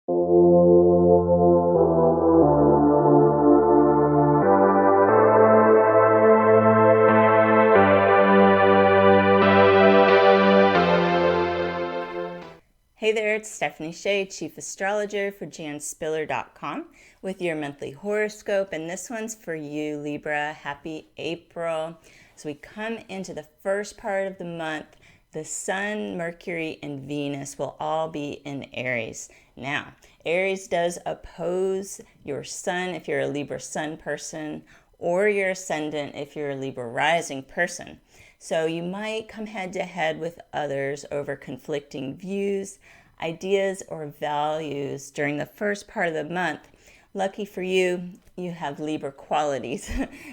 Hey there, it's Stephanie Shea, Chief Astrologer for janspiller.com with your monthly horoscope, and this one's for you, Libra. Happy April. So we come into the first part of the month. The Sun, Mercury, and Venus will all be in Aries. Now, Aries does oppose your Sun if you're a Libra Sun person, or your Ascendant if you're a Libra Rising person. So you might come head to head with others over conflicting views, ideas, or values during the first part of the month. Lucky for you, you have Libra qualities.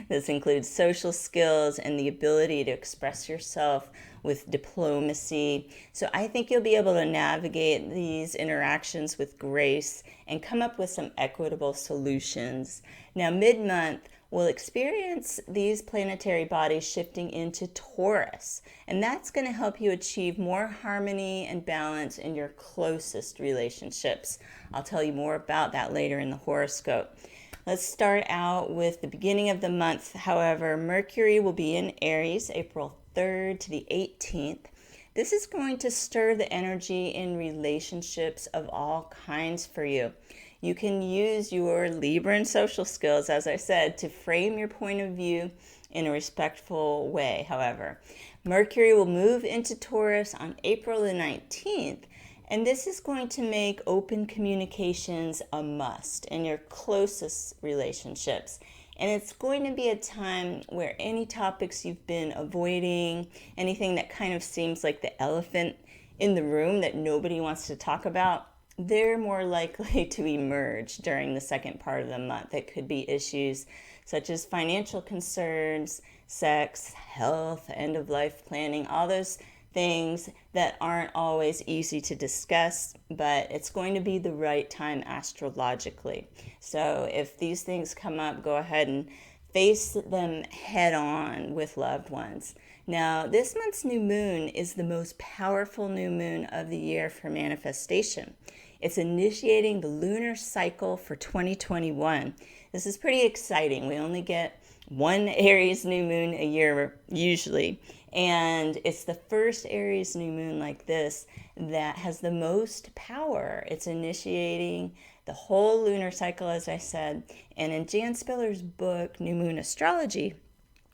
This includes social skills and the ability to express yourself with diplomacy. So I think you'll be able to navigate these interactions with grace and come up with some equitable solutions. Now, mid-month, we'll experience these planetary bodies shifting into Taurus, and that's going to help you achieve more harmony and balance in your closest relationships. I'll tell you more about that later in the horoscope. Let's start out with the beginning of the month. However, Mercury will be in Aries April 3rd to the 18th. This is going to stir the energy in relationships of all kinds for you. You can use your Libra and social skills, as I said, to frame your point of view in a respectful way. However, Mercury will move into Taurus on April the 19th, and this is going to make open communications a must in your closest relationships. And it's going to be a time where any topics you've been avoiding, anything that kind of seems like the elephant in the room that nobody wants to talk about, they're more likely to emerge during the second part of the month. It could be issues such as financial concerns, sex, health, end-of-life planning, all those things that aren't always easy to discuss, but it's going to be the right time astrologically. So if these things come up, go ahead and face them head on with loved ones. Now, this month's new moon is the most powerful new moon of the year for manifestation. It's initiating the lunar cycle for 2021. This is pretty exciting. We only get one Aries new moon a year usually, and it's the first Aries new moon like this that has the most power. It's initiating the whole lunar cycle, as I said, and in Jan Spiller's book, New Moon Astrology,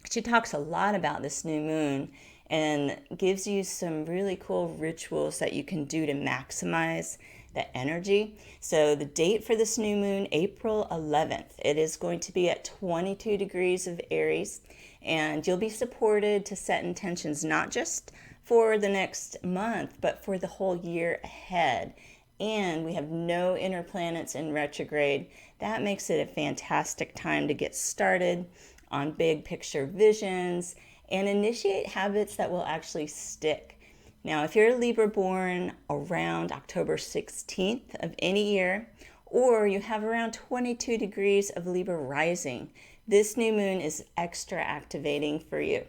she talks a lot about this new moon and gives you some really cool rituals that you can do to maximize the energy. So the date for this new moon, April 11th, it is going to be at 22 degrees of Aries, and you'll be supported to set intentions not just for the next month, but for the whole year ahead. And we have no inner planets in retrograde. That makes it a fantastic time to get started on big picture visions and initiate habits that will actually stick. Now, if you're a Libra born around October 16th of any year, or you have around 22 degrees of Libra rising, this new moon is extra activating for you.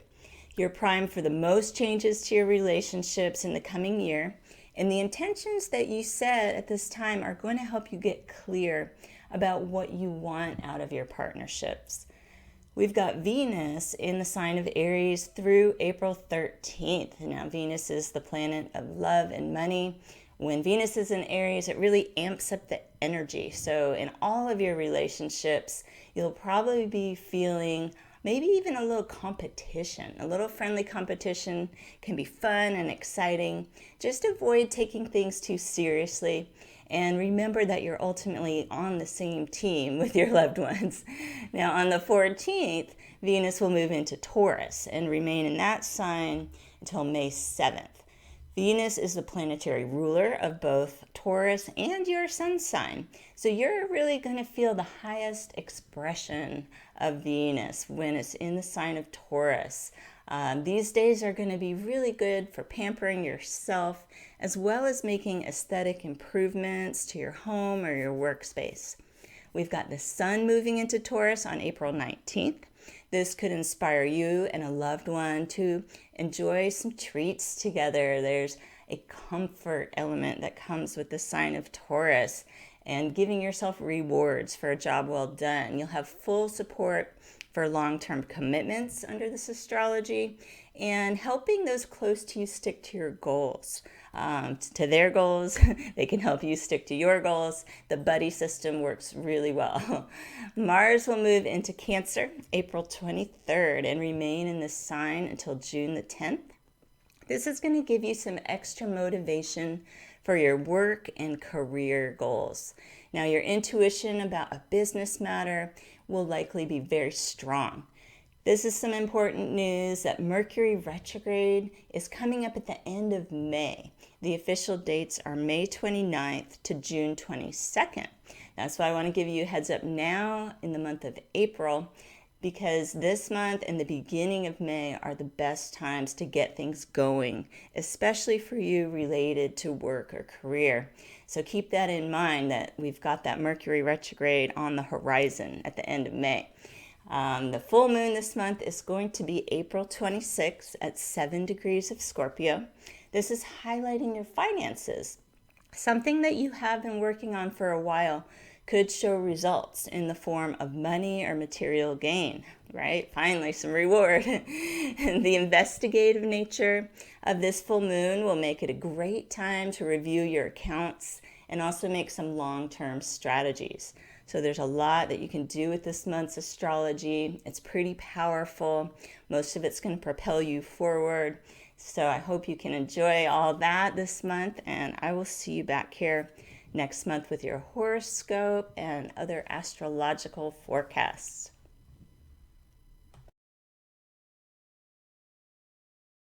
You're primed for the most changes to your relationships in the coming year, and the intentions that you set at this time are going to help you get clear about what you want out of your partnerships. We've got Venus in the sign of Aries through April 13th. Now, Venus is the planet of love and money. When Venus is in Aries, it really amps up the energy. So in all of your relationships, you'll probably be feeling maybe even a little competition. A little friendly competition can be fun and exciting. Just avoid taking things too seriously. And remember that you're ultimately on the same team with your loved ones. Now, on the 14th, Venus will move into Taurus and remain in that sign until May 7th. Venus is the planetary ruler of both Taurus and your sun sign. So you're really going to feel the highest expression of Venus when it's in the sign of Taurus. These days are going to be really good for pampering yourself as well as making aesthetic improvements to your home or your workspace. We've got the sun moving into Taurus on April 19th. This could inspire you and a loved one to enjoy some treats together. There's a comfort element that comes with the sign of Taurus. and giving yourself rewards for a job well done. You'll have full support for long-term commitments under this astrology and helping those close to you stick to your goals. To their goals, they can help you stick to your goals. The buddy system works really well. Mars will move into Cancer April 23rd and remain in this sign until June the 10th. This is going to give you some extra motivation for your work and career goals. Now, your intuition about a business matter will likely be very strong. This is some important news that Mercury Retrograde is coming up at the end of May. The official dates are May 29th to June 22nd. That's why I want to give you a heads up now in the month of April, because this month and the beginning of May are the best times to get things going, especially for you related to work or career. So keep that in mind, that we've got that Mercury retrograde on the horizon at the end of May. The full moon this month is going to be April 26th at 7 degrees of Scorpio. This is highlighting your finances. Something that you have been working on for a while could show results in the form of money or material gain, right? Finally, some reward. The investigative nature of this full moon will make it a great time to review your accounts and also make some long-term strategies. So there's a lot that you can do with this month's astrology. It's pretty powerful. Most of it's going to propel you forward. So I hope you can enjoy all that this month, and I will see you back here next month with your horoscope and other astrological forecasts.